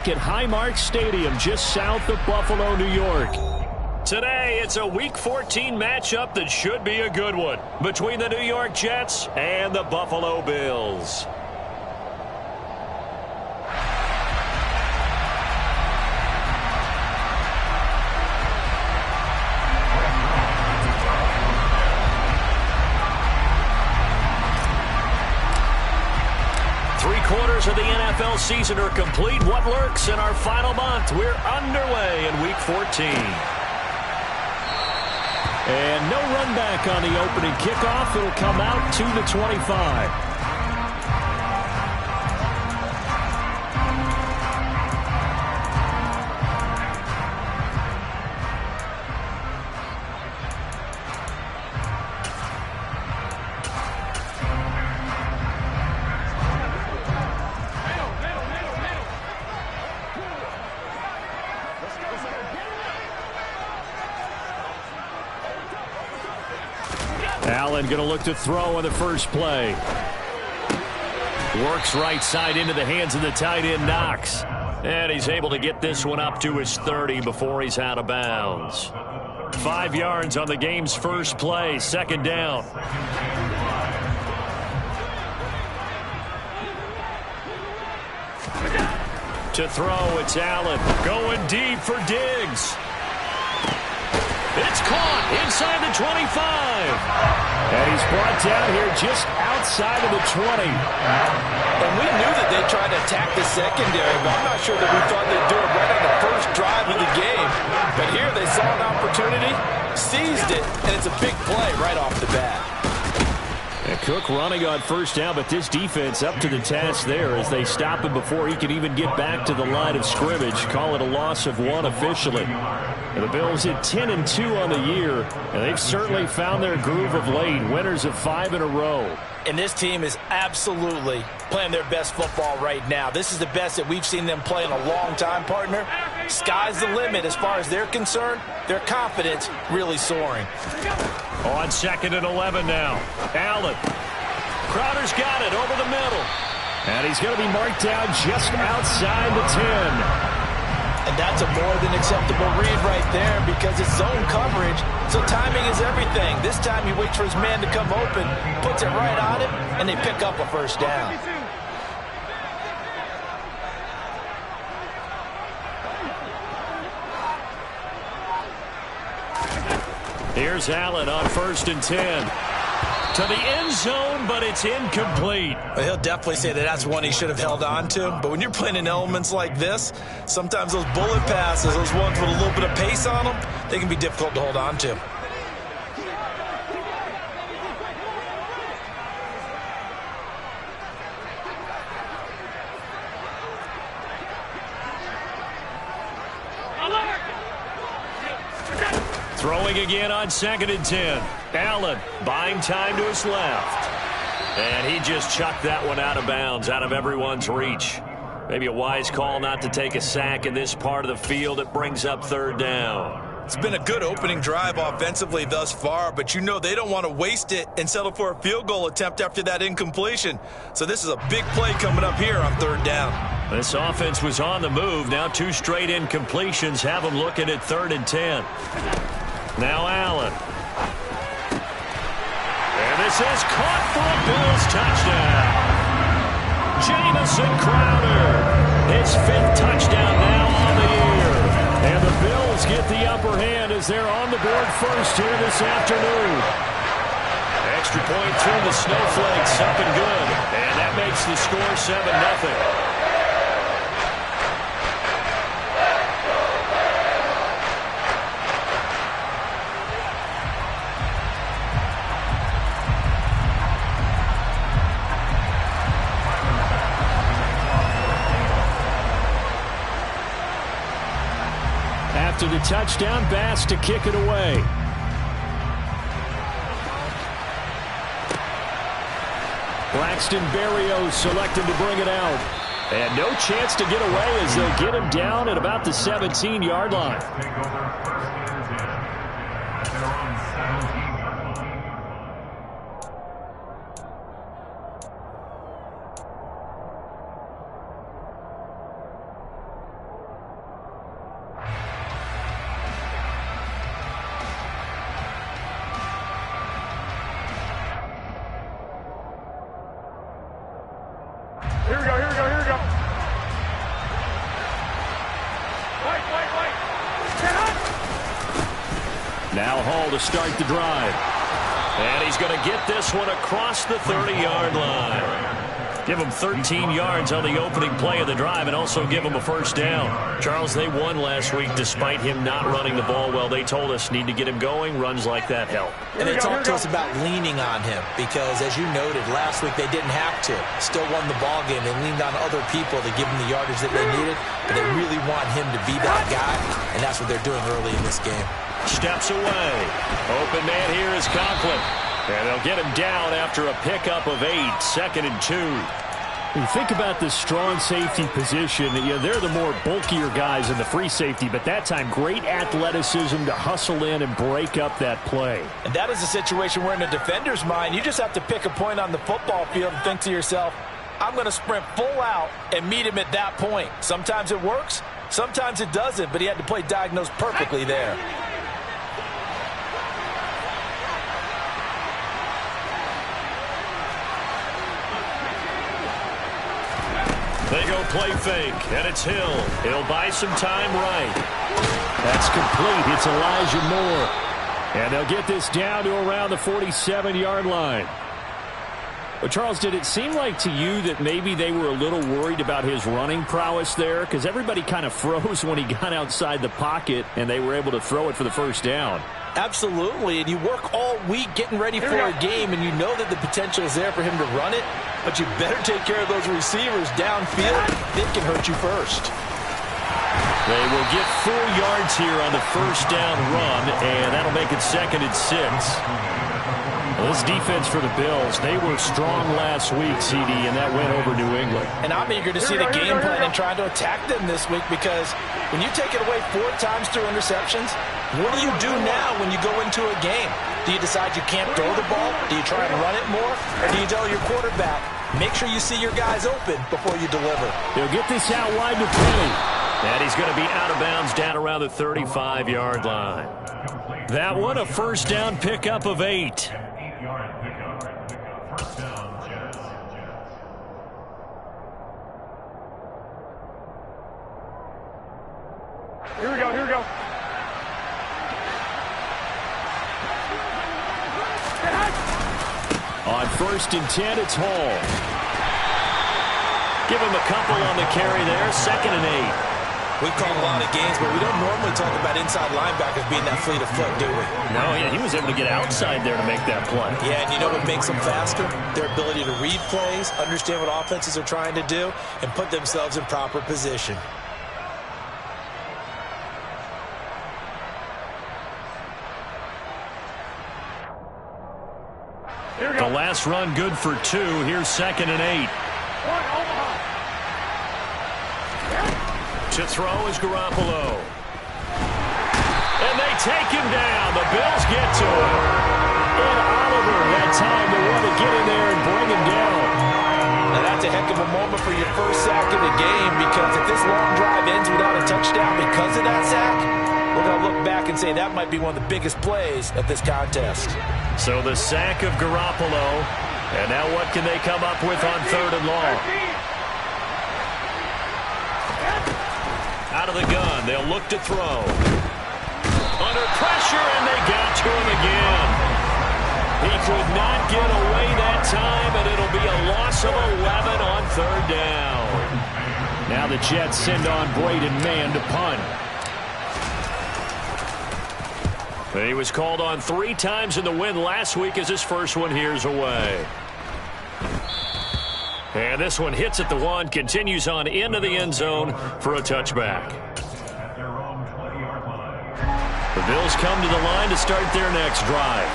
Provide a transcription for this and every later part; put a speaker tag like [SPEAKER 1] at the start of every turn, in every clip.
[SPEAKER 1] At Highmark Stadium, just south of Buffalo, New York. Today, it's a Week 14 matchup that should be a good one between the New York Jets and the Buffalo Bills. Three-quarters of the NFL season are complete. What lurks in our final month? We're underway in Week 14. And no run back on the opening kickoff. It'll come out to the 25. Allen going to look to throw on the first play. Works right side into the hands of the tight end, Knox. And he's able to get this one up to his 30 before he's out of bounds. 5 yards on the game's first play, second down. To throw, it's Allen. Going deep for Diggs. It's caught inside the 25. And he's brought down here just outside of the 20.
[SPEAKER 2] And we knew that they tried to attack the secondary, but I'm not sure that we thought they'd do it right on the first drive of the game. But here they saw an opportunity, seized it, and it's a big play right off the bat.
[SPEAKER 1] And Cook running on first down, but this defense up to the task there as they stop him before he can even get back to the line of scrimmage. Call it a loss of 1 officially. And the Bills at 10-2 on the year, and they've certainly found their groove of late. Winners of 5 in a row.
[SPEAKER 2] And this team is absolutely playing their best football right now. This is the best that we've seen them play in a long time, partner. Sky's the limit as far as they're concerned. Their confidence really soaring.
[SPEAKER 1] On 2nd and 11 now. Allen. Crowder's got it over the middle. And he's going to be marked down just outside the 10.
[SPEAKER 2] And that's a more than acceptable read right there because it's zone coverage, so timing is everything. This time he waits for his man to come open, puts it right on him, and they pick up a first down.
[SPEAKER 1] Here's Allen on 1st and 10. To the end zone, but it's incomplete.
[SPEAKER 2] Well, he'll definitely say that that's one he should have held on to. But when you're playing in elements like this, sometimes those bullet passes, those ones with a little bit of pace on them, they can be difficult to hold on to.
[SPEAKER 1] Throwing again on 2nd and 10. Allen buying time to his left. And he just chucked that one out of bounds, out of everyone's reach. Maybe a wise call not to take a sack in this part of the field. It brings up 3rd down.
[SPEAKER 2] It's been a good opening drive offensively thus far, but you know they don't want to waste it and settle for a field goal attempt after that incompletion. So this is a big play coming up here on 3rd down.
[SPEAKER 1] This offense was on the move. Now 2 straight incompletions have them looking at 3rd and 10. Now Allen. And this is caught for a Bills touchdown. Jamison Crowder. His 5th touchdown now on the year. And the Bills get the upper hand as they're on the board first here this afternoon. Extra point through the Snowflakes, up and good. And that makes the score 7-0. After the touchdown, Bass to kick it away. Braxton Berrios selected to bring it out. And no chance to get away as they'll get him down at about the 17-yard line. Now Hall to start the drive. And he's going to get this one across the 30-yard line. Give him 13 yards on the opening play of the drive and also give him a first down. Charles, they won last week despite him not running the ball well. They told us need to get him going. Runs like that help.
[SPEAKER 2] And they talked to us about leaning on him because, as you noted, last week they didn't have to. Still won the ball game. They leaned on other people to give him the yardage that they needed, but they really want him to be that guy, and that's what they're doing early in this game.
[SPEAKER 1] Steps away. Open man here is Conklin. And they'll get him down after a pickup of 8, 2nd and 2.
[SPEAKER 3] You think about the strong safety position. They're the more bulkier guys in the free safety, but that time great athleticism to hustle in and break up that play.
[SPEAKER 2] And that is a situation where in a defender's mind, you just have to pick a point on the football field and think to yourself, I'm going to sprint full out and meet him at that point. Sometimes it works, sometimes it doesn't, but he had to play diagnosed perfectly there.
[SPEAKER 1] They go play fake, and it's Hill. He'll buy some time right. That's complete. It's Elijah Moore.
[SPEAKER 3] And they'll get this down to around the 47-yard line. But, Charles, did it seem like to you that maybe they were a little worried about his running prowess there? Because everybody kind of froze when he got outside the pocket, and they were able to throw it for the first down.
[SPEAKER 2] Absolutely, and you work all week getting ready for a game, and you know that the potential is there for him to run it, but you better take care of those receivers downfield. They can hurt you first.
[SPEAKER 1] They will get 4 yards here on the first down run, and that'll make it 2nd and 6. Well, this defense for the Bills, they were strong last week, CD, and that went over New England.
[SPEAKER 2] And I'm eager to see the game plan and trying to attack them this week because when you take it away 4 times through interceptions, what do you do now when you go into a game? Do you decide you can't throw the ball? Do you try and run it more? Or do you tell your quarterback, make sure you see your guys open before you deliver?
[SPEAKER 3] They'll get this out wide to Penny.
[SPEAKER 1] And he's going to be out of bounds down around the 35-yard line. That one, a first down pickup of 8.
[SPEAKER 4] Here we go, here we go.
[SPEAKER 3] On 1st and 10, it's Hall.
[SPEAKER 1] Give him a couple on the carry there, 2nd and 8.
[SPEAKER 2] We've called a lot of games, but we don't normally talk about inside linebackers being that fleet of foot, do we?
[SPEAKER 1] No, yeah, he was able to get outside there to make that play.
[SPEAKER 2] Yeah, and you know what makes them faster? Their ability to read plays, understand what offenses are trying to do, and put themselves in proper position.
[SPEAKER 1] The last run good for 2. Here's 2nd and 8. To throw is Garoppolo. And they take him down. The Bills get to him. And Oliver had time to want to get in there and bring him down.
[SPEAKER 2] Now that's a heck of a moment for your first sack of the game because if this long drive ends without a touchdown because of that sack, we're going to look back and say that might be one of the biggest plays of this contest.
[SPEAKER 1] So the sack of Garoppolo. And now what can they come up with on 3rd and long? Out of the gun, they'll look to throw. Under pressure, and they got to him again. He could not get away that time, and it'll be a loss of 11 on 3rd down.
[SPEAKER 3] Now the Jets send on Braden Mann to punt.
[SPEAKER 1] He was called on 3 times in the win last week as his first one here's away. And this one hits at the 1, continues on into the end zone for a touchback. The Bills come to the line to start their next drive.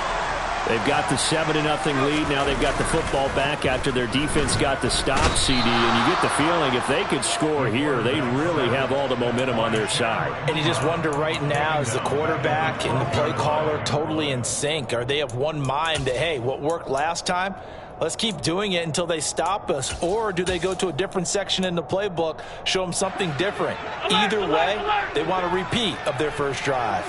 [SPEAKER 3] They've got the 7-0 lead. Now they've got the football back after their defense got the stop, CD. And you get the feeling if they could score here, they really have all the momentum on their side.
[SPEAKER 2] And you just wonder right now, is the quarterback and the play caller totally in sync? Are they of one mind that, hey, what worked last time, let's keep doing it until they stop us? Or do they go to a different section in the playbook, show them something different? Either way, they want a repeat of their first drive.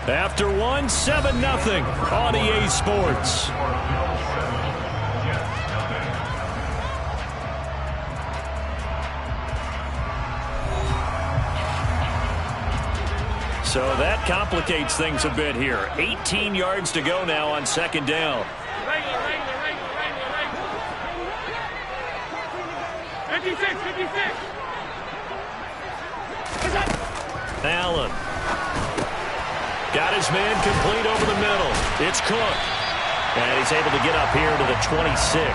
[SPEAKER 1] After 1, 7-0 on EA Sports.
[SPEAKER 3] So that complicates things a bit here. 18 yards to go now on second down.
[SPEAKER 4] 56.
[SPEAKER 3] Allen. Got his man complete over the middle. It's Cook. And he's able to get up here to the 26.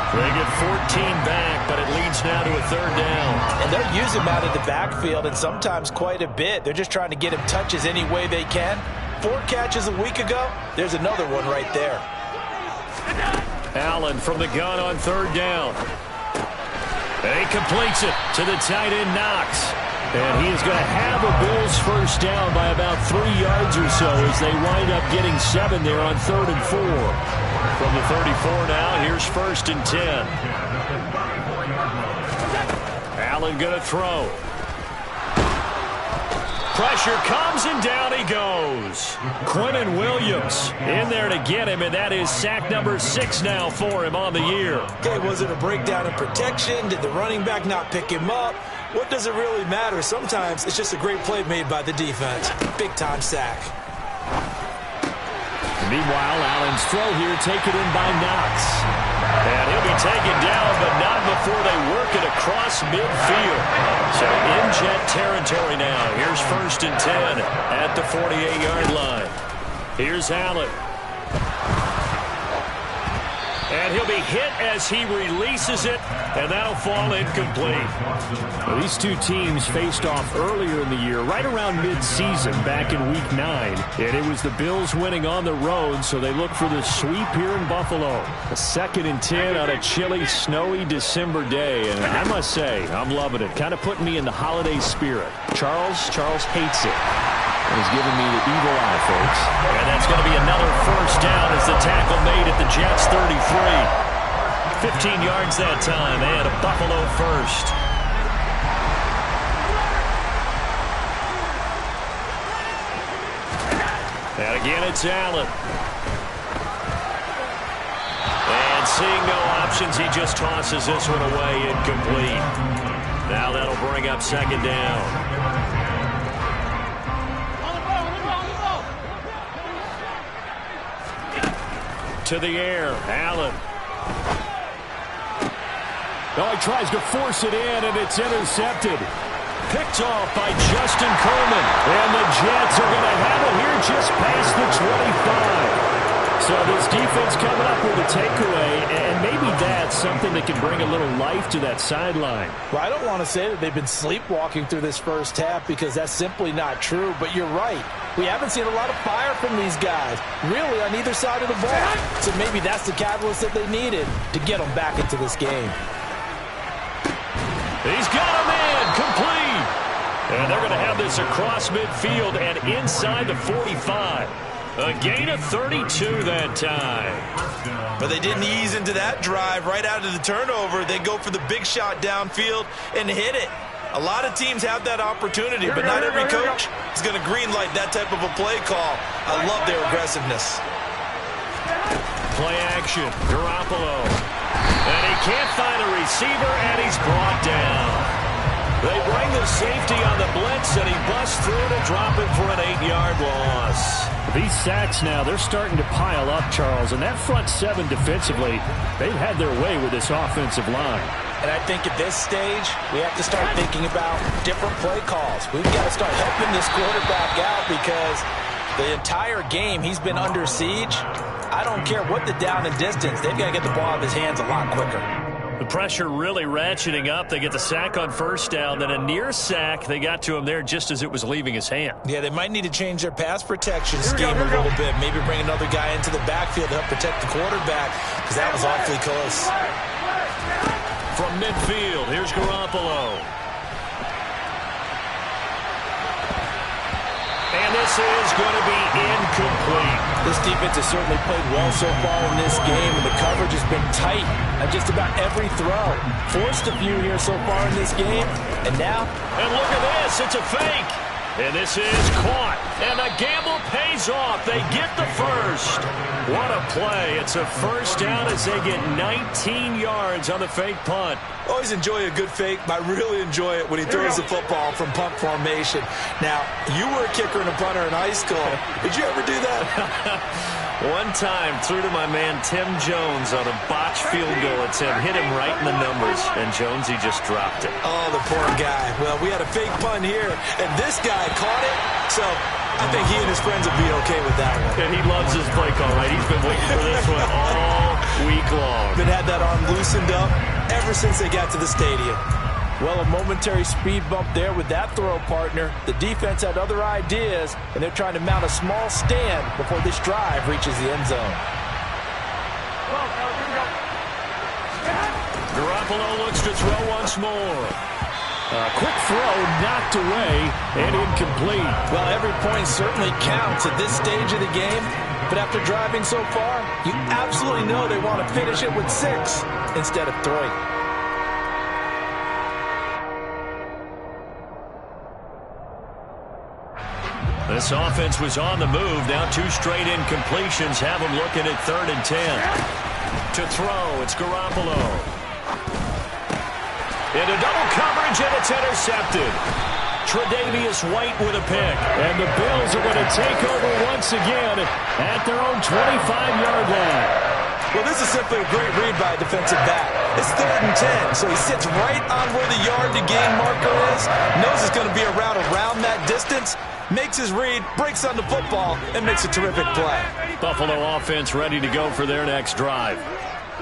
[SPEAKER 3] They get 14 back, but it leads now to a third down.
[SPEAKER 2] And they're using him out of the backfield, and sometimes quite a bit. They're just trying to get him touches any way they can. 4 catches a week ago. There's another one right there.
[SPEAKER 3] Allen from the gun on third down. And he completes it to the tight end, Knox. And he is going to have a Bills first down by about 3 yards or so as they wind up getting 7 there on 3rd and 4. From the 34 now, here's 1st and 10. Allen going to throw. Pressure comes and down he goes. Quentin Williams in there to get him, and that is sack number 6 now for him on the year.
[SPEAKER 2] Okay, was it a breakdown in protection? Did the running back not pick him up? What does it really matter? Sometimes it's just a great play made by the defense. Big-time sack.
[SPEAKER 3] Meanwhile, Allen's throw here taken in by Knox. And he'll be taken down, but not before they work it across midfield. So in jet territory now. Here's 1st and 10 at the 48-yard line. Here's Allen. And he'll be hit as he releases it, and that'll fall incomplete. Well, these two teams faced off earlier in the year, right around midseason, back in Week 9. And it was the Bills winning on the road, so they look for the sweep here in Buffalo. A 2nd and 10 on a chilly, snowy December day. And I must say, I'm loving it. Kind of putting me in the holiday spirit. Charles hates it. He's giving me the evil eye, folks. And that's going to be another first down as the tackle made at the Jets' 33. 15 yards that time, and a Buffalo first. And again, it's Allen. And seeing no options, he just tosses this one away incomplete. Now that'll bring up 2nd down. To the air, Allen. Oh, he tries to force it in, and it's intercepted. Picked off by Justin Coleman. And the Jets are going to have it here just past the 25. So this defense coming up with a takeaway, and maybe that's something that can bring a little life to that sideline.
[SPEAKER 2] Well, I don't want to say that they've been sleepwalking through this first half because that's simply not true, but you're right. We haven't seen a lot of fire from these guys, really, on either side of the ball. So maybe that's the catalyst that they needed to get them back into this game.
[SPEAKER 3] He's got a man complete. And they're going to have this across midfield and inside the 45. A gain of 32 that time.
[SPEAKER 2] But they didn't ease into that drive right out of the turnover. They go for the big shot downfield and hit it. A lot of teams have that opportunity, but not every coach is going to green light that type of a play call. I love their aggressiveness.
[SPEAKER 3] Play action, Garoppolo. And he can't find a receiver, and he's brought down. They bring the safety on the blitz, and he busts through to drop him for an 8-yard loss. These sacks now, they're starting to pile up, Charles, and that front 7 defensively, they've had their way with this offensive line.
[SPEAKER 2] And I think at this stage, we have to start thinking about different play calls. We've got to start helping this quarterback out because the entire game he's been under siege. I don't care what the down and distance, they've got to get the ball out of his hands a lot quicker.
[SPEAKER 3] The pressure really ratcheting up. They get the sack on first down, then a near sack. They got to him there just as it was leaving his hand.
[SPEAKER 2] Yeah, they might need to change their pass protection scheme a little bit. Maybe bring another guy into the backfield to help protect the quarterback because that was awfully close.
[SPEAKER 3] From midfield, here's Garoppolo. And this is going to be incomplete.
[SPEAKER 2] This defense has certainly played well so far in this game, and the coverage has been tight at just about every throw. Forced a few here so far in this game, and now...
[SPEAKER 3] And look at this, it's a fake.
[SPEAKER 1] And this is caught. And the gamble pays off. They get the first. What a play. It's a first down as they get 19 yards on the fake punt.
[SPEAKER 2] Always enjoy a good fake, but I really enjoy it when he throws the football from punt formation. Now, you were a kicker and a punter in high school. Did you ever do that?
[SPEAKER 3] One time, threw to my man Tim Jones on a botched field goal attempt. Hit him right in the numbers, and Jonesy just dropped it.
[SPEAKER 2] Oh, the poor guy. Well, we had a fake punt here, and this guy caught it, so I think he and his friends will be okay with that one.
[SPEAKER 3] And he loves his play call, right? He's been waiting for this one all week long.
[SPEAKER 2] Been had that arm loosened up ever since they got to the stadium. Well, a momentary speed bump there with that throw partner. The defense had other ideas, and they're trying to mount a small stand before this drive reaches the end zone.
[SPEAKER 1] Garoppolo looks to throw once more.
[SPEAKER 3] A quick throw knocked away and incomplete.
[SPEAKER 2] Well, every point certainly counts at this stage of the game, but after driving so far, you absolutely know they want to finish it with 6 instead of 3.
[SPEAKER 1] This offense was on the move. Now 2 straight incompletions have them looking at 3rd and 10. To throw, it's Garoppolo. Into double coverage, and it's intercepted. Tre'Davious White with a pick.
[SPEAKER 3] And the Bills are going to take over once again at their own 25-yard line.
[SPEAKER 2] Well, this is simply a great read by a defensive back. It's 3rd and 10, so he sits right on where the yard-to-gain marker is, knows it's going to be a route around that distance, makes his read, breaks on the football, and makes a terrific play.
[SPEAKER 1] Buffalo offense ready to go for their next drive.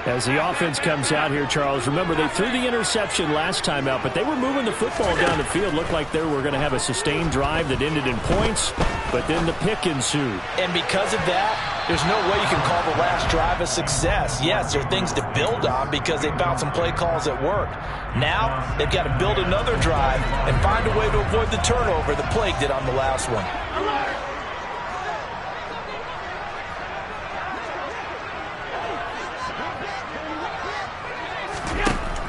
[SPEAKER 3] As the offense comes out here, Charles, remember they threw the interception last time out, but they were moving the football down the field. Looked like they were going to have a sustained drive that ended in points, but then the pick ensued.
[SPEAKER 2] And because of that, there's no way you can call the last drive a success. Yes, there are things to build on because they found some play calls that worked. Now, they've got to build another drive and find a way to avoid the turnover the plague did on the last one.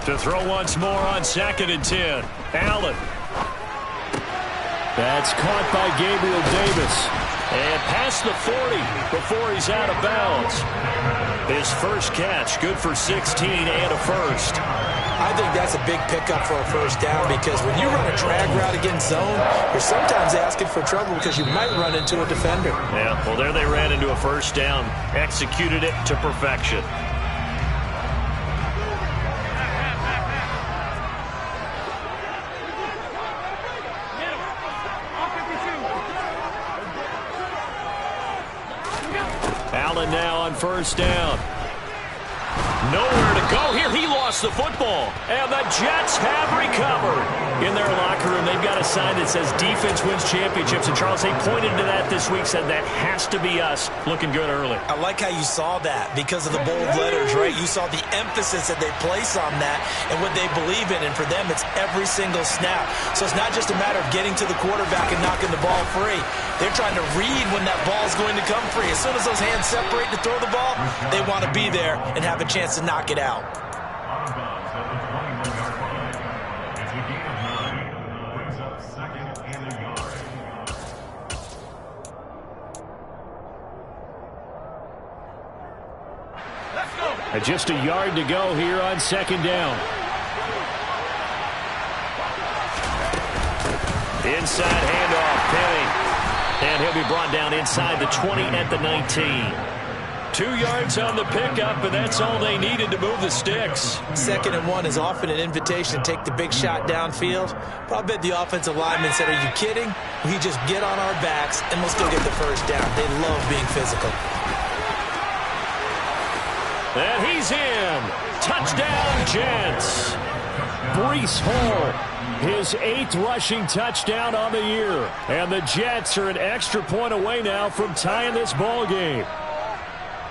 [SPEAKER 1] To throw once more on 2nd and 10. Allen.
[SPEAKER 3] That's caught by Gabriel Davis.
[SPEAKER 1] And past the 40 before he's out of bounds. His first catch, good for 16 and a first.
[SPEAKER 2] I think that's a big pickup for a first down because when you run a drag route against zone, you're sometimes asking for trouble because you might run into a defender.
[SPEAKER 1] Yeah, well, there they ran into a first down. Executed it to perfection. Allen now on first down. Nowhere to go here. He lost the football. And the Jets have recovered. In their locker room, they've got a sign that says defense wins championships. And Charles, they pointed to that this week, said that has to be us. Looking good early.
[SPEAKER 2] I like how you saw that because of the bold letters, right? You saw the emphasis that they place on that and what they believe in. And for them, it's every single snap. So it's not just a matter of getting to the quarterback and knocking the ball free. They're trying to read when that ball is going to come free. As soon as those hands separate to throw the ball, they want to be there and have a chance to knock it out.
[SPEAKER 3] Just a yard to go here on 2nd down.
[SPEAKER 1] Inside handoff, Penny. And he'll be brought down inside the 20 at the 19. 2 yards on the pickup, and that's all they needed to move the sticks.
[SPEAKER 2] 2nd and 1 is often an invitation to take the big shot downfield. But I bet the offensive lineman said, are you kidding? We just get on our backs, and we'll still get the first down. They love being physical.
[SPEAKER 1] And he's in. Touchdown, Jets.
[SPEAKER 3] Breece Hall, his 8th rushing touchdown on the year. And the Jets are an extra point away now from tying this ball game.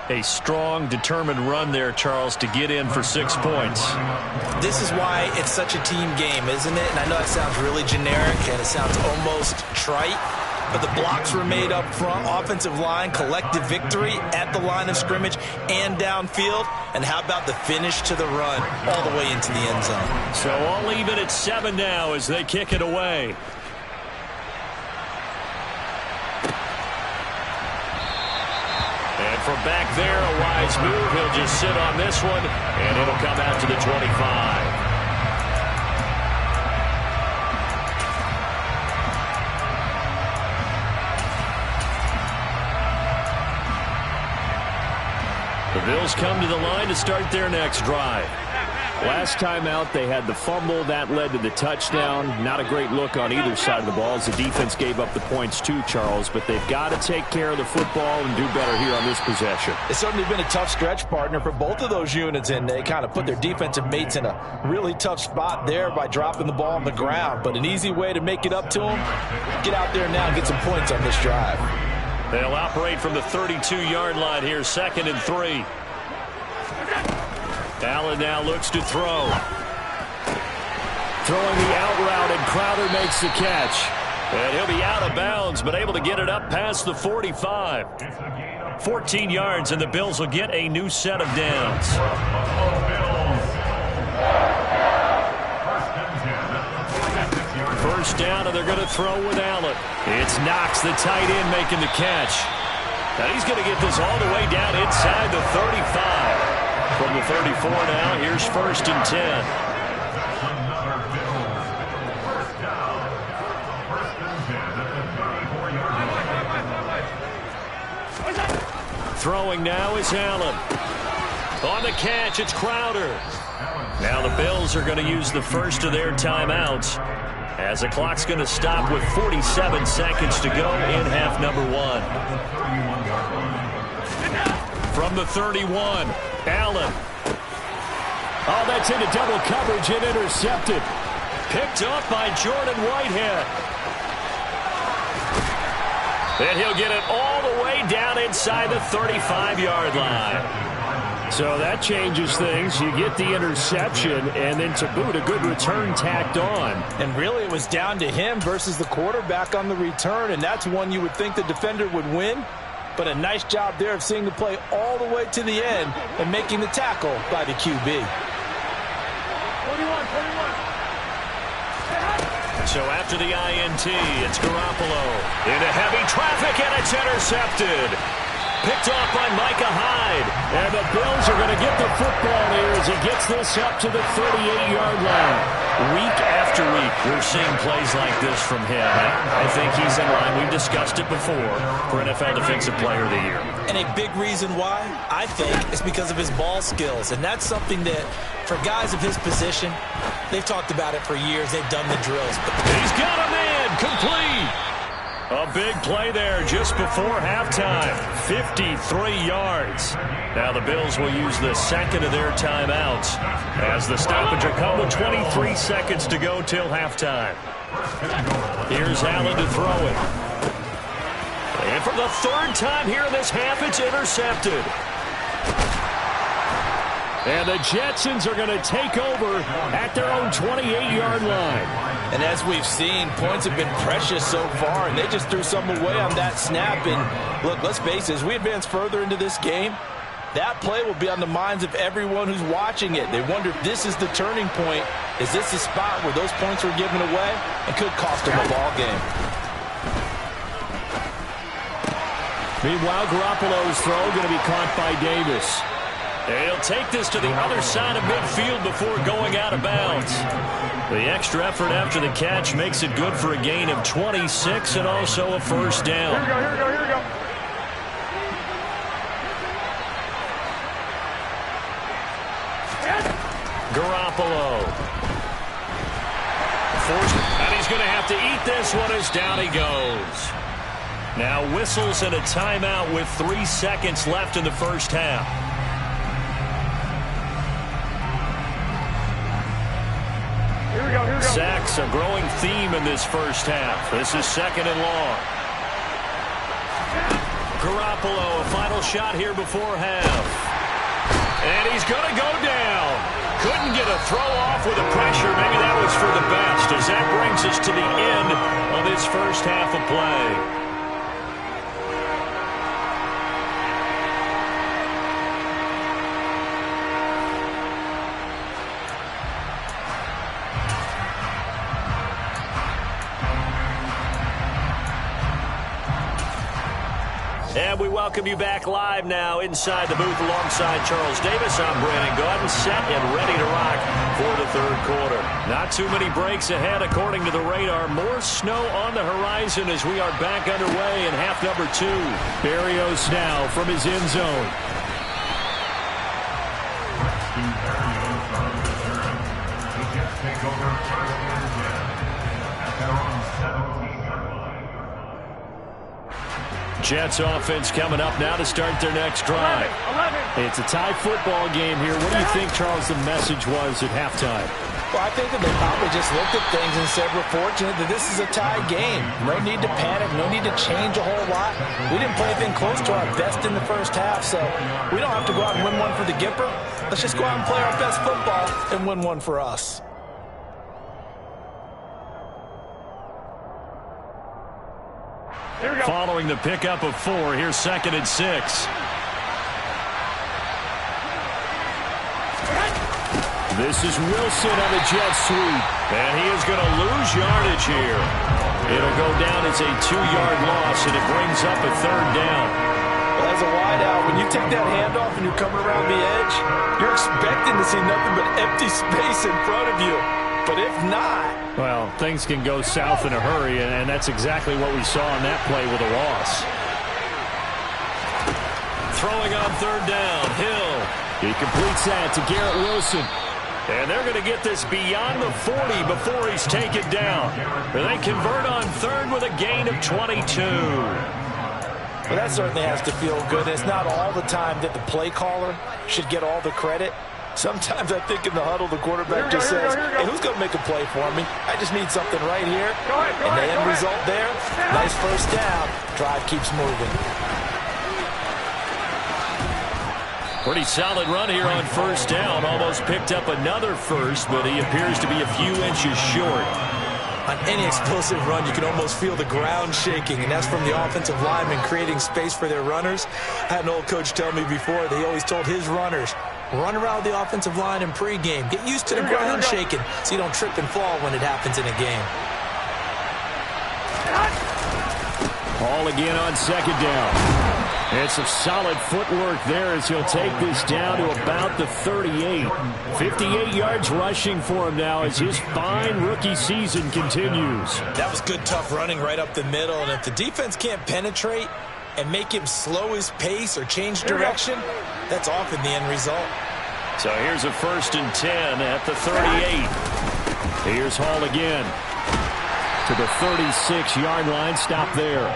[SPEAKER 1] A strong, determined run there, Charles, to get in for 6 points.
[SPEAKER 2] This is why it's such a team game, isn't it? And I know it sounds really generic and it sounds almost trite, but the blocks were made up front, offensive line, collective victory at the line of scrimmage and downfield. And how about the finish to the run all the way into the end zone?
[SPEAKER 1] So I'll leave it at 7 now as they kick it away. from back there, a wise move. He'll just sit on this one, and it'll come out to the 25. The Bills come to the line to start their next drive.
[SPEAKER 3] Last time out, they had the fumble. That led to the touchdown. Not a great look on either side of the ball as the defense gave up the points too, Charles. But they've got to take care of the football and do better here on this possession.
[SPEAKER 2] It's certainly been a tough stretch, partner, for both of those units, and they kind of put their defensive mates in a really tough spot there by dropping the ball on the ground. But an easy way to make it up to them, get out there now and get some points on this drive.
[SPEAKER 1] They'll operate from the 32-yard line here, 2nd and 3. Allen now looks to throw.
[SPEAKER 3] Throwing the out route, and Crowder makes the catch.
[SPEAKER 1] And he'll be out of bounds, but able to get it up past the 45. 14 yards, and the Bills will get a new set of downs. First down, and they're going to throw with Allen. It's Knox, the tight end, making the catch. Now he's going to get this all the way down inside the 35. From the 34 now, here's 1st and 10. Throwing now is Allen. On the catch, it's Crowder. Now the Bills are going to use the first of their timeouts, as the clock's going to stop with 47 seconds to go in half number 1. From the 31, Allen. Oh, that's into double coverage and intercepted. Picked up by Jordan Whitehead. And he'll get it all the way down inside the 35-yard line.
[SPEAKER 3] So that changes things. You get the interception, and then to boot, a good return tacked on.
[SPEAKER 2] And really, it was down to him versus the quarterback on the return, and that's one you would think the defender would win. But a nice job there of seeing the play all the way to the end and making the tackle by the QB.
[SPEAKER 4] 21.
[SPEAKER 1] So after the INT, it's Garoppolo into heavy traffic, and it's intercepted. Picked off by Micah Hyde.
[SPEAKER 3] And the Bills are going to get the football here as he gets this up to the 38-yard line.
[SPEAKER 1] Week after week, we're seeing plays like this from him. I think he's in line. We've discussed it before for NFL Defensive Player of the Year.
[SPEAKER 2] And a big reason why, I think, is because of his ball skills. And that's something that, for guys of his position, they've talked about it for years. They've done the drills.
[SPEAKER 1] He's got a man complete. A big play there just before halftime. 53 yards. Now the Bills will use the second of their timeouts as the stoppage will come with 23 seconds to go till halftime. Here's Allen to throw it. And for the third time here in this half, it's intercepted.
[SPEAKER 3] And the Jetsons are going to take over at their own 28-yard line.
[SPEAKER 2] And as we've seen, points have been precious so far, and they just threw some away on that snap. And look, let's face it, as we advance further into this game, that play will be on the minds of everyone who's watching it. They wonder if this is the turning point. Is this the spot where those points were given away and could cost them a ball game?
[SPEAKER 3] Meanwhile, Garoppolo's throw going to be caught by Davis.
[SPEAKER 1] And he'll take this to the other side of midfield before going out of bounds. The extra effort after the catch makes it good for a gain of 26 and also a first down.
[SPEAKER 4] Here we go.
[SPEAKER 1] Garoppolo. And he's going to have to eat this one as down he goes. Now whistles and a timeout with 3 seconds left in the first half.
[SPEAKER 4] Here we go.
[SPEAKER 1] Sacks, a growing theme in this first half. This is 2nd and long. Garoppolo, a final shot here before half. And he's going to go down. Couldn't get a throw off with the pressure. Maybe that was for the best, as that brings us to the end of this first half of play. And
[SPEAKER 3] And we welcome you back live now inside the booth alongside Charles Davis. I'm Brandon Gaudin, set and ready to rock for the third quarter. Not too many breaks ahead according to the radar. More snow on the horizon as we are back underway in half number 2. Berrios now from his end zone. Jets offense coming up now to start their next drive. 11. It's a tie football game here. What do you think, Charles, the message was at halftime?
[SPEAKER 2] Well, I think that they probably just looked at things and said, we're fortunate that this is a tie game. No need to panic. No need to change a whole lot. We didn't play anything close to our best in the first half, so we don't have to go out and win one for the Gipper. Let's just go out and play our best football and win one for us.
[SPEAKER 3] Following the pickup of 4, here's 2nd and 6. This is Wilson on the jet sweep, and he is going to lose yardage here. It'll go down as a 2-yard loss, and it brings up a 3rd down.
[SPEAKER 2] Well, as a wideout, when you take that handoff and you're coming around the edge, you're expecting to see nothing but empty space in front of you. But if not...
[SPEAKER 3] Well, things can go south in a hurry, and that's exactly what we saw on that play with a loss. Throwing on 3rd down, Hill. He completes that to Garrett Wilson. And they're going to get this beyond the 40 before he's taken down. They convert on 3rd with a gain of 22.
[SPEAKER 2] Well, that certainly has to feel good. It's not all the time that the play caller should get all the credit. Sometimes I think in the huddle, the quarterback just says, hey, who's going to make a play for me? I just need something right here. And the end result there, nice first down. Drive keeps moving.
[SPEAKER 3] Pretty solid run here on 1st down. Almost picked up another first, but he appears to be a few inches short.
[SPEAKER 2] On any explosive run, you can almost feel the ground shaking, and that's from the offensive linemen creating space for their runners. I had an old coach tell me before, he always told his runners, run around the offensive line in pregame. Get used to the ground shaking so you don't trip and fall when it happens in a game.
[SPEAKER 3] All again on 2nd down. And some solid footwork there as he'll take this down to about the 38. 58 yards rushing for him now as his fine rookie season continues.
[SPEAKER 2] That was good, tough running right up the middle. And if the defense can't penetrate and make him slow his pace or change direction, that's often the end result.
[SPEAKER 3] So here's a 1st and 10 at the 38. Here's Hall again to the 36-yard line. Stop there.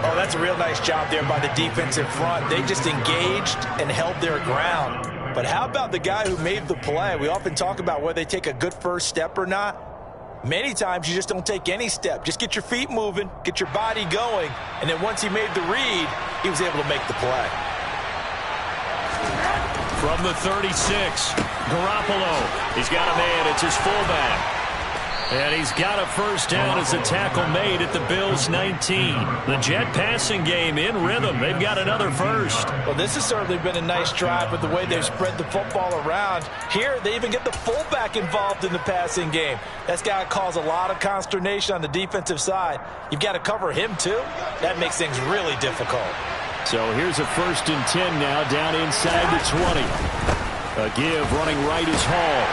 [SPEAKER 2] Oh, that's a real nice job there by the defensive front. They just engaged and held their ground. But how about the guy who made the play? We often talk about whether they take a good first step or not. Many times you just don't take any step. Just get your feet moving, get your body going, and then once he made the read, he was able to make the play.
[SPEAKER 3] From the 36, Garoppolo. He's got a man. It's his fullback. And he's got a 1st down as a tackle made at the Bills' 19. The Jet passing game in rhythm. They've got another 1st.
[SPEAKER 2] Well, this has certainly been a nice drive with the way they've spread the football around. Here, they even get the fullback involved in the passing game. That's got to cause a lot of consternation on the defensive side. You've got to cover him, too. That makes things really difficult.
[SPEAKER 3] So here's a 1st and 10 now down inside the 20. A give running right is Hall.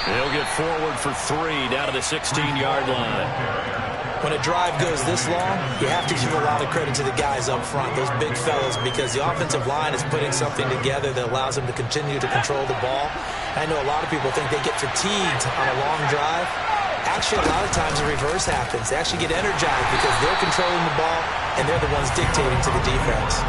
[SPEAKER 3] He'll get forward for 3 down to the 16-yard line.
[SPEAKER 2] When a drive goes this long, you have to give a lot of credit to the guys up front, those big fellas, because the offensive line is putting something together that allows them to continue to control the ball. I know a lot of people think they get fatigued on a long drive. Actually, a lot of times the reverse happens. They actually get energized because they're controlling the ball, and they're the ones dictating to the defense.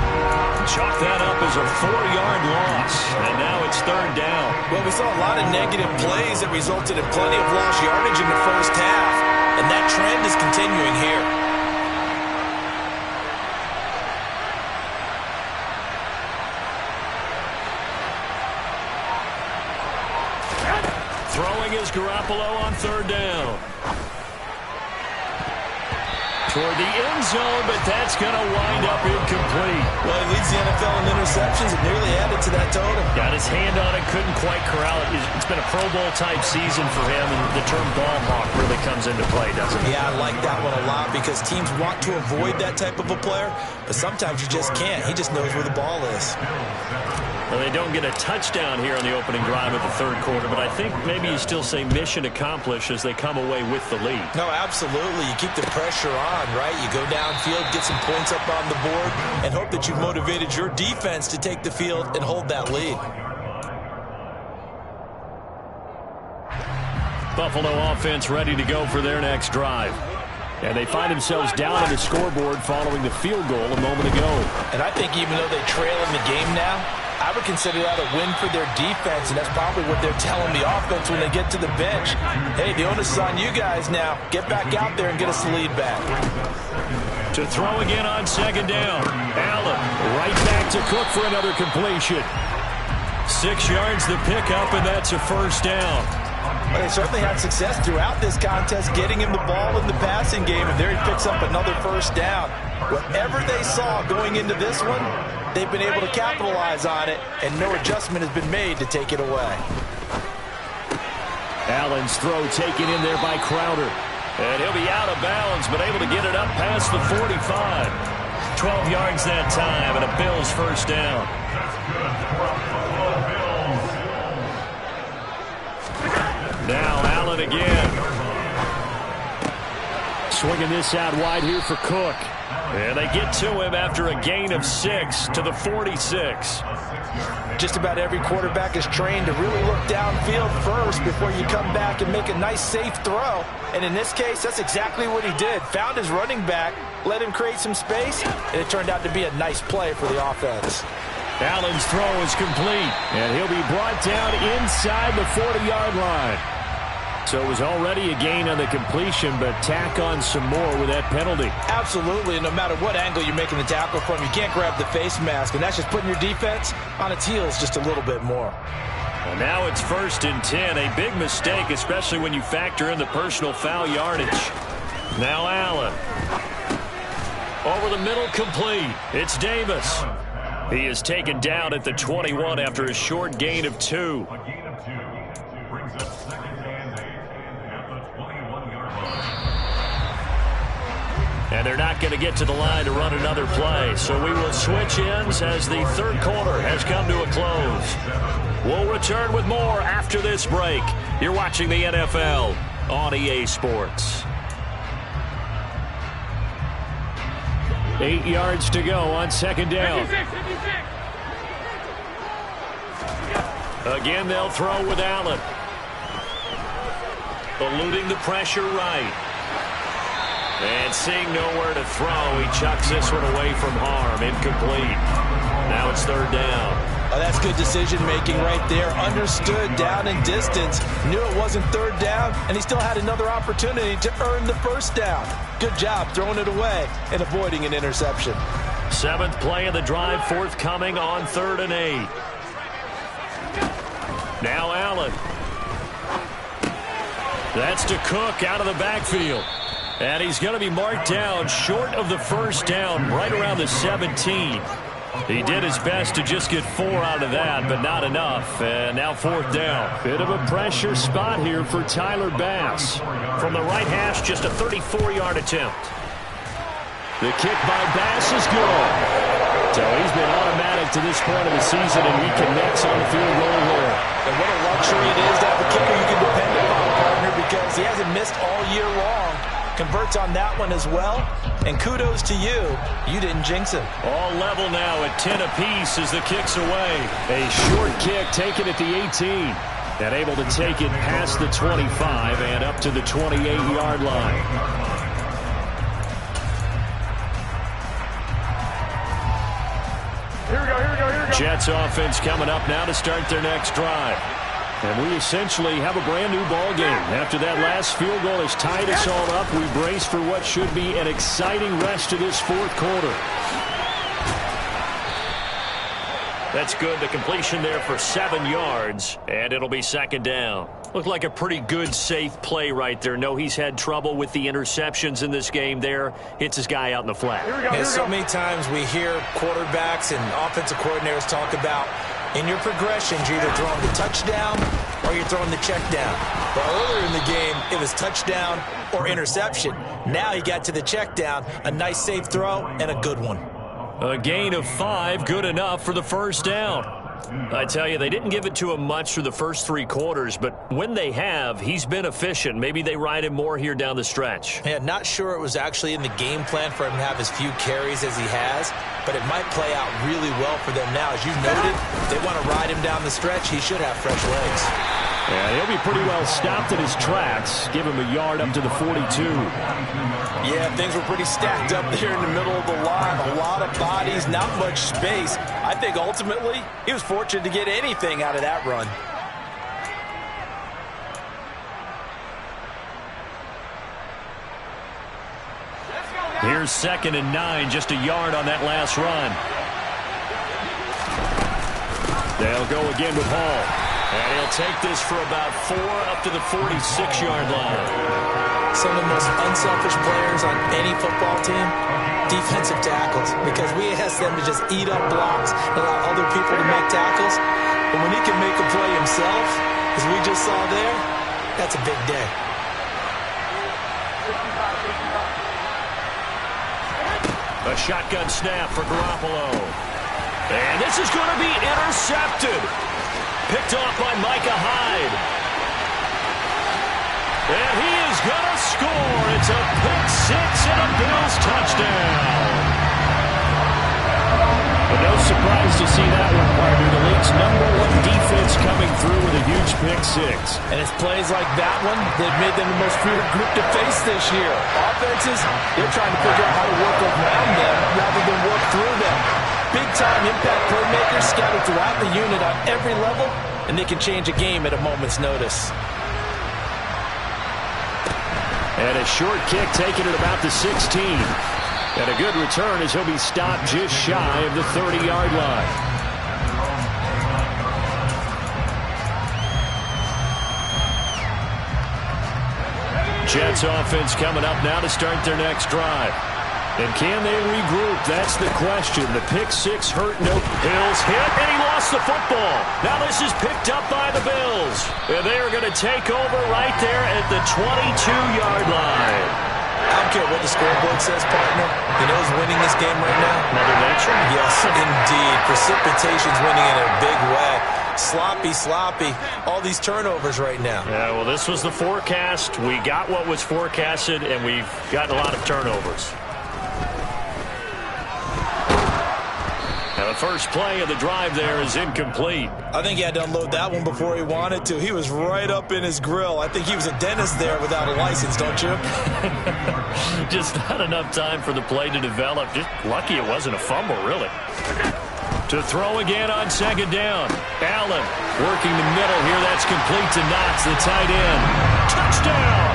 [SPEAKER 3] Chalk that up as a 4-yard loss, and now it's 3rd down.
[SPEAKER 2] Well, we saw a lot of negative plays that resulted in plenty of lost yardage in the first half, and that trend is continuing here.
[SPEAKER 3] Throwing is Garoppolo on 3rd down. toward the end zone, but that's going to wind up incomplete.
[SPEAKER 2] Well, he leads the NFL in interceptions and nearly added to that total.
[SPEAKER 3] Got his hand on it, couldn't quite corral it. It's been a Pro Bowl-type season for him, and the term ball hawk really comes into play, doesn't it?
[SPEAKER 2] Yeah, I like that one a lot because teams want to avoid that type of a player, but sometimes you just can't. He just knows where the ball is.
[SPEAKER 3] Well, they don't get a touchdown here on the opening drive of the third quarter, but I think maybe you still say mission accomplished as they come away with the lead.
[SPEAKER 2] No, absolutely. You keep the pressure on, right? You go downfield, get some points up on the board, and hope that you've motivated your defense to take the field and hold that lead.
[SPEAKER 3] Buffalo offense ready to go for their next drive. And they find themselves down on the scoreboard following the field goal a moment ago.
[SPEAKER 2] And I think even though they trail in the game now, I would consider that a win for their defense, and that's probably what they're telling the offense when they get to the bench. Hey, the onus is on you guys now. Get back out there and get us the lead back.
[SPEAKER 3] To throw again on second down. Allen right back to Cook for another completion. 6 yards the pickup, and that's a first down.
[SPEAKER 2] Well, they certainly had success throughout this contest getting him the ball in the passing game, and there he picks up another first down. Whatever they saw going into this one, they've been able to capitalize on it, and no adjustment has been made to take it away.
[SPEAKER 3] Allen's throw taken in there by Crowder. And he'll be out of bounds, but able to get it up past the 45. 12 yards that time, and a Bills first down. Now Allen again. Swinging this out wide here for Cook. And they get to him after a gain of 6 to the 46.
[SPEAKER 2] Just about every quarterback is trained to really look downfield first before you come back and make a nice, safe throw. And in this case, that's exactly what he did. Found his running back, let him create some space, and it turned out to be a nice play for the offense.
[SPEAKER 3] Allen's throw is complete, and he'll be brought down inside the 40-yard line. So it was already a gain on the completion, but tack on some more with that penalty.
[SPEAKER 2] Absolutely, and no matter what angle you're making the tackle from, you can't grab the face mask, and that's just putting your defense on its heels just a little bit more.
[SPEAKER 3] Well, now it's 1st and 10, a big mistake, especially when you factor in the personal foul yardage. Now Allen. Over the middle, complete. It's Davis. He is taken down at the 21 after a short gain of 2. And they're not going to get to the line to run another play. So we will switch ends as the third quarter has come to a close. We'll return with more after this break. You're watching the NFL on EA Sports. 8 yards to go on second down. Again, they'll throw with Allen. Eluding the pressure right. And seeing nowhere to throw, he chucks this one away from harm. Incomplete. Now it's third down.
[SPEAKER 2] Oh, that's good decision-making right there. Understood down and distance. Knew it wasn't third down, and he still had another opportunity to earn the first down. Good job throwing it away and avoiding an interception.
[SPEAKER 3] 7th play of the drive forthcoming on 3rd and 8. Now Allen. That's to Cook out of the backfield. And he's going to be marked down short of the first down, right around the 17. He did his best to just get 4 out of that, but not enough. And now 4th down. Bit of a pressure spot here for Tyler Bass. From the right hash, just a 34-yard attempt. The kick by Bass is good. So he's been automatic to this point of the season, and he connects on the field goal here.
[SPEAKER 2] And what a luxury it is to have a kicker you can depend upon, partner, because he hasn't missed all year long. Converts on that one as well, and kudos to you. You didn't jinx him.
[SPEAKER 3] All level now at 10 apiece as the kick's away. A short kick taken at the 18. And able to take it past the 25 and up to the 28-yard line.
[SPEAKER 4] Here we go.
[SPEAKER 3] Jets offense coming up now to start their next drive. And we essentially have a brand new ball game. After that last field goal has tied us all up, we brace for what should be an exciting rest of this fourth quarter. That's good. The completion there for 7 yards, and it'll be second down. Looked like a pretty good, safe play right there. No, he's had trouble with the interceptions in this game there. Hits his guy out in the flat.
[SPEAKER 2] And so many times we hear quarterbacks and offensive coordinators talk about in your progressions, you're either throwing the touchdown or you're throwing the check down. But earlier in the game, it was touchdown or interception. Now he got to the check down, a nice safe throw, and a good one.
[SPEAKER 3] A gain of 5, good enough for the first down. I tell you, they didn't give it to him much through the first 3 quarters, but when they have, he's been efficient. Maybe they ride him more here down the stretch.
[SPEAKER 2] Yeah, not sure it was actually in the game plan for him to have as few carries as he has, but it might play out really well for them now. As you noted, they want to ride him down the stretch. He should have fresh legs.
[SPEAKER 3] Yeah, he'll be pretty well stopped in his tracks. Give him a yard up to the 42.
[SPEAKER 2] Yeah, things were pretty stacked up there in the middle of the line. A lot of bodies, not much space. I think ultimately he was fortunate to get anything out of that run.
[SPEAKER 3] Here's 2nd and 9, just a yard on that last run. They'll go again with Hall. And he'll take this for about 4 up to the 46-yard line.
[SPEAKER 2] Some of the most unselfish players on any football team, defensive tackles, because we ask them to just eat up blocks and allow other people to make tackles. But when he can make a play himself, as we just saw there, that's a big day.
[SPEAKER 3] A shotgun snap for Garoppolo. And this is going to be intercepted. Picked off by Micah Hyde. And he is going to score. It's a pick 6 and a Bills touchdown. But no surprise to see that one, partner. The league's #1 defense coming through with a huge pick 6.
[SPEAKER 2] And it's plays like that one that made them the most feared group to face this year. Offenses, they're trying to figure out how to work around them rather than work through them. Big-time impact playmakers scattered throughout the unit on every level, and they can change a game at a moment's notice.
[SPEAKER 3] And a short kick taken at about the 16. And a good return as he'll be stopped just shy of the 30-yard line. Jets offense coming up now to start their next drive. And can they regroup? That's the question. The pick 6 hurt no. Bills hit, and he lost the football. Now this is picked up by the Bills. And they are going to take over right there at the 22-yard line.
[SPEAKER 2] I don't care what the scoreboard says, partner. You know who's winning this game right now?
[SPEAKER 3] Mother Nature?
[SPEAKER 2] Yes, indeed. Precipitation's winning in a big way. Sloppy. All these turnovers right now.
[SPEAKER 3] Yeah, well, this was the forecast. We got what was forecasted, and we've gotten a lot of turnovers. Now, the first play of the drive there is incomplete.
[SPEAKER 2] I think he had to unload that one before he wanted to. He was right up in his grill. I think he was a dentist there without a license, don't you?
[SPEAKER 3] Just not enough time for the play to develop. Just lucky it wasn't a fumble, really. To throw again on 2nd down. Allen working the middle here. That's complete to Knox, the tight end. Touchdown!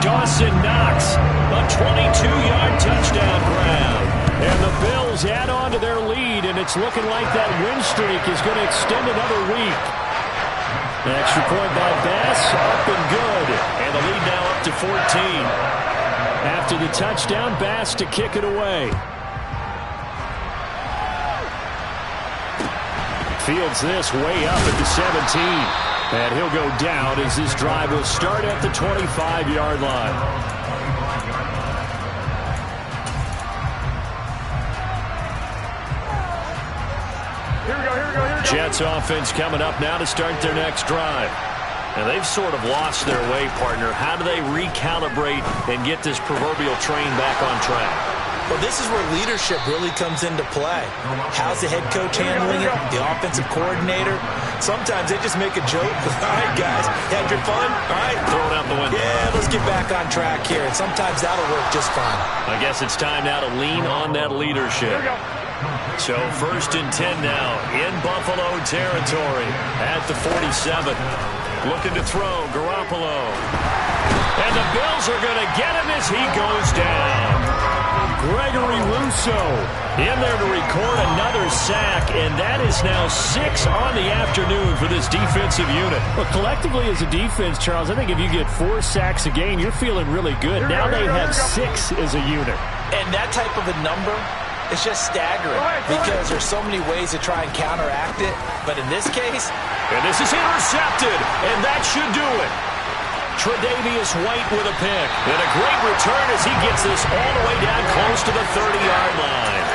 [SPEAKER 3] Dawson Knox, a 22-yard touchdown grab. And the Bills add on to their lead, and it's looking like that win streak is going to extend another week. An extra point by Bass, up and good. And the lead now up to 14. After the touchdown, Bass to kick it away. Fields this way up at the 17. And he'll go down as this drive will start at the 25-yard line. Jets offense coming up now to start their next drive. And they've sort of lost their way, partner. How do they recalibrate and get this proverbial train back on track?
[SPEAKER 2] Well, this is where leadership really comes into play. How's the head coach handling it? The offensive coordinator? Sometimes they just make a joke. All right, guys, had your fun? All right.
[SPEAKER 3] Throw it out the window.
[SPEAKER 2] Yeah, let's get back on track here. And sometimes that'll work just fine.
[SPEAKER 3] I guess it's time now to lean on that leadership. So 1st and 10 now in Buffalo territory at the 47. Looking to throw, Garoppolo. And the Bills are going to get him as he goes down. Gregory Rousseau in there to record another sack, and that is now 6 on the afternoon for this defensive unit. Well, collectively as a defense, Charles, I think if you get 4 sacks a game, you're feeling really good. Now they have 6 as a unit.
[SPEAKER 2] And that type of a number, it's just staggering because there's so many ways to try and counteract it. But in this case,
[SPEAKER 3] and this is intercepted, and that should do it. Tre'Davious White with a pick. And a great return as he gets this all the way down close to the 30-yard line.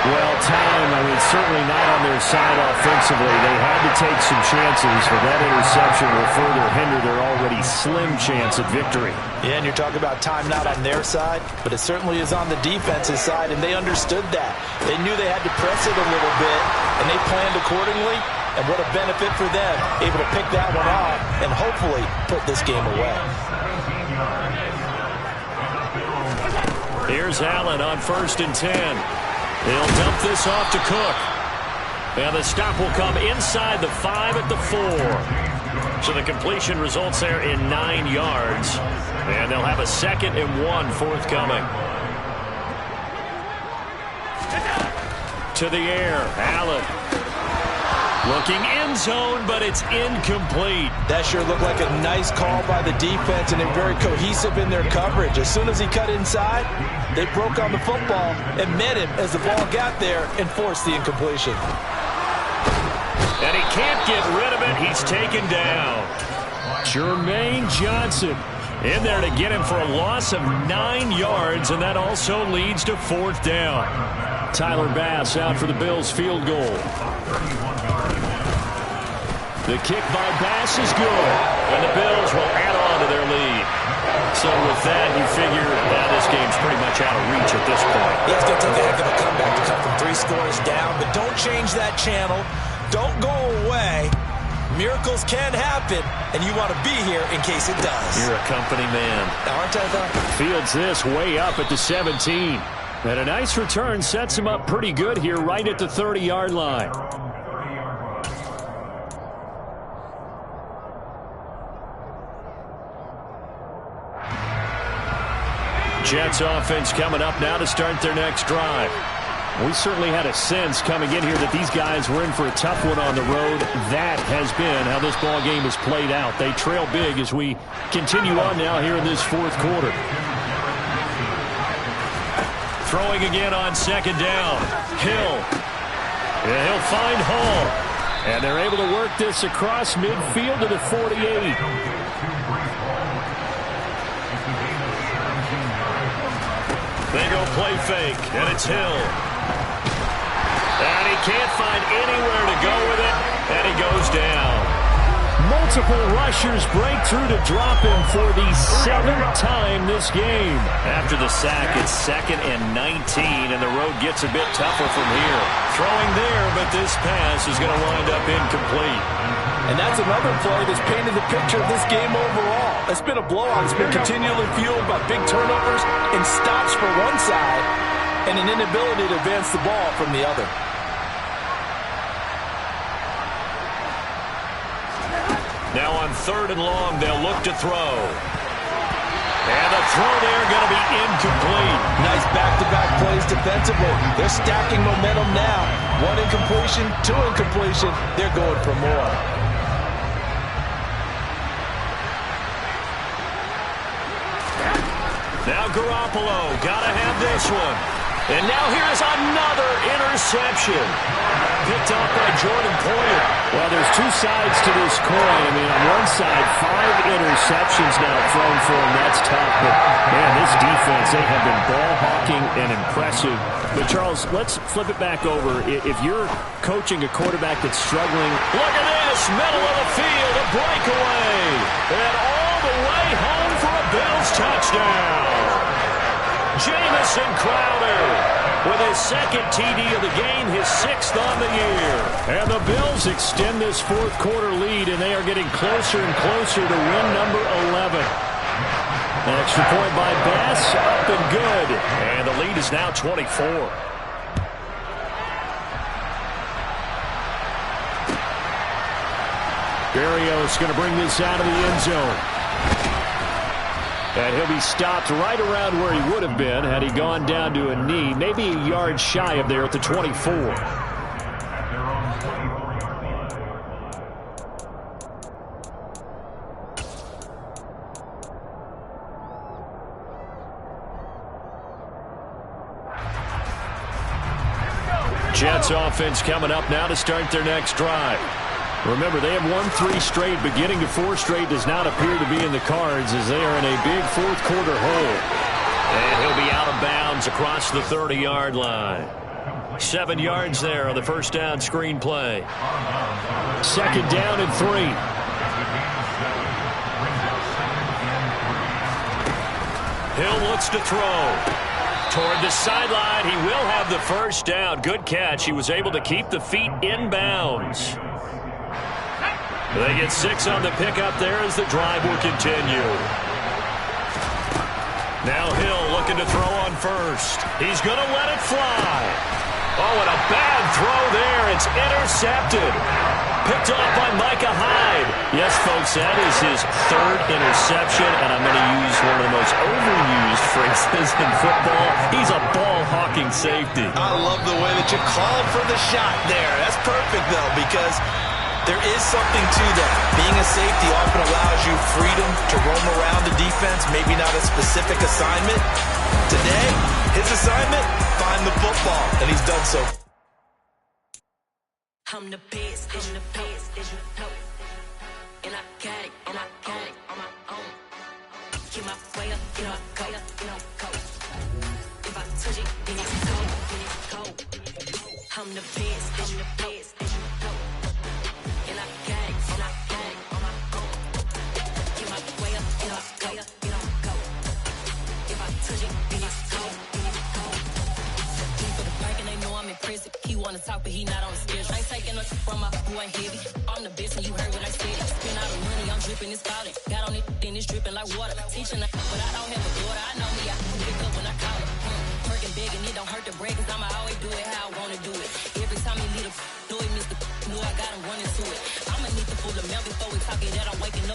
[SPEAKER 3] Well, time, certainly not on their side offensively. They had to take some chances, but that interception will further hinder their already slim chance at victory.
[SPEAKER 2] Yeah, and you're talking about time not on their side, but it certainly is on the defensive side, and they understood that. They knew they had to press it a little bit, and they planned accordingly. And what a benefit for them, able to pick that one off and hopefully put this game away.
[SPEAKER 3] Here's Allen on 1st and 10. He'll dump this off to Cook. And the stop will come inside the 5 at the 4. So the completion results there in 9 yards. And they'll have a 2nd and 1 forthcoming. To the air, Allen. Looking end zone, but it's incomplete.
[SPEAKER 2] That sure looked like a nice call by the defense, and they're very cohesive in their coverage. As soon as he cut inside, they broke on the football and met him as the ball got there and forced the incompletion.
[SPEAKER 3] And he can't get rid of it. He's taken down. Jermaine Johnson in there to get him for a loss of 9 yards, and that also leads to 4th down. Tyler Bass out for the Bills' field goal. The kick by Bass is good, and the Bills will add on to their lead. So with that, you figure this game's pretty much out of reach at this point.
[SPEAKER 2] Yeah, it's going to take a heck of a comeback to come from 3 scores down, but don't change that channel. Don't go away. Miracles can happen, and you want to be here in case it does.
[SPEAKER 3] You're a company man.
[SPEAKER 2] Aren't I, though?
[SPEAKER 3] Fields this way up at the 17. And a nice return sets him up pretty good here right at the 30-yard line. Jets offense coming up now to start their next drive. We certainly had a sense coming in here that these guys were in for a tough one on the road. That has been how this ball game has played out. They trail big as we continue on now here in this 4th quarter. Throwing again on 2nd down. Hill. And he'll find Hall. And they're able to work this across midfield to the 48. They go play fake, and it's Hill. And he can't find anywhere to go with it, and he goes down. Multiple rushers break through to drop him for the 7th time this game. After the sack, it's 2nd and 19, and the road gets a bit tougher from here. Throwing there, but this pass is going to wind up incomplete.
[SPEAKER 2] And that's another play that's painted the picture of this game overall. It's been a blowout. It's been continually fueled by big turnovers and stops for one side and an inability to advance the ball from the other.
[SPEAKER 3] Now on 3rd and long, they'll look to throw. And the throw there going to be incomplete.
[SPEAKER 2] Nice back-to-back plays defensively. They're stacking momentum now. 1 incompletion, 2 incompletion. They're going for more.
[SPEAKER 3] Now Garoppolo, gotta have this one. And now here's another interception. Picked up by Jordan Poyer. Well, there's 2 sides to this coin. On one side, 5 interceptions now thrown for him. That's tough. But, man, this defense, they have been ball hawking and impressive. But, Charles, let's flip it back over. If you're coaching a quarterback that's struggling, look at this, middle of the field, a breakaway. And all the way home for a Bills touchdown. Jamison Crowder with his 2nd TD of the game, his 6th on the year. And the Bills extend this 4th quarter lead, and they are getting closer and closer to win number 11. An extra point by Bass, up and good. And the lead is now 24. Berrios going to bring this out of the end zone. And he'll be stopped right around where he would have been had he gone down to a knee, maybe a yard shy of there at the 24. Jets offense coming up now to start their next drive. Remember, they have won 3 straight, but getting to 4 straight does not appear to be in the cards as they are in a big fourth-quarter hole. And he'll be out of bounds across the 30-yard line. 7 yards there on the first down screen play. Second down and 3. Hill looks to throw. Toward the sideline, he will have the first down. Good catch. He was able to keep the feet in bounds. They get 6 on the pickup there as the drive will continue. Now Hill looking to throw on first. He's going to let it fly. Oh, and a bad throw there. It's intercepted. Picked off by Micah Hyde. Yes, folks, that is his 3rd interception, and I'm going to use one of the most overused phrases in football. He's a ball-hawking safety.
[SPEAKER 2] I love the way that you called for the shot there. That's perfect, though, because there is something to that. Being a safety often allows you freedom to roam around the defense, maybe not a specific assignment. Today, his assignment, find the football, and he's done so.
[SPEAKER 5] I'm the best, and I got it, on my own. Get my way up, go. If I touch it, then it's cold. I'm the best, and I got it, on my own. Get my way up, go. If I touch it, then it's cold. For the park and they know I'm in prison. He wanna talk, but he not on the schedule. I ain't taking no shit from my boy heavy. I'm the best, and you heard what I said. Spend all the money, I'm dripping, it's falling. Got on it, then it's dripping like water. Teaching her, but I don't have a daughter. I know me, I can pick up when I call her. Working big, and it don't hurt to break, cause I'ma always do it how I wanna do it. Every time he lead a do it, Mr. Knew I got him running to it. I'ma need to pull the mail before we talk it that I'm waking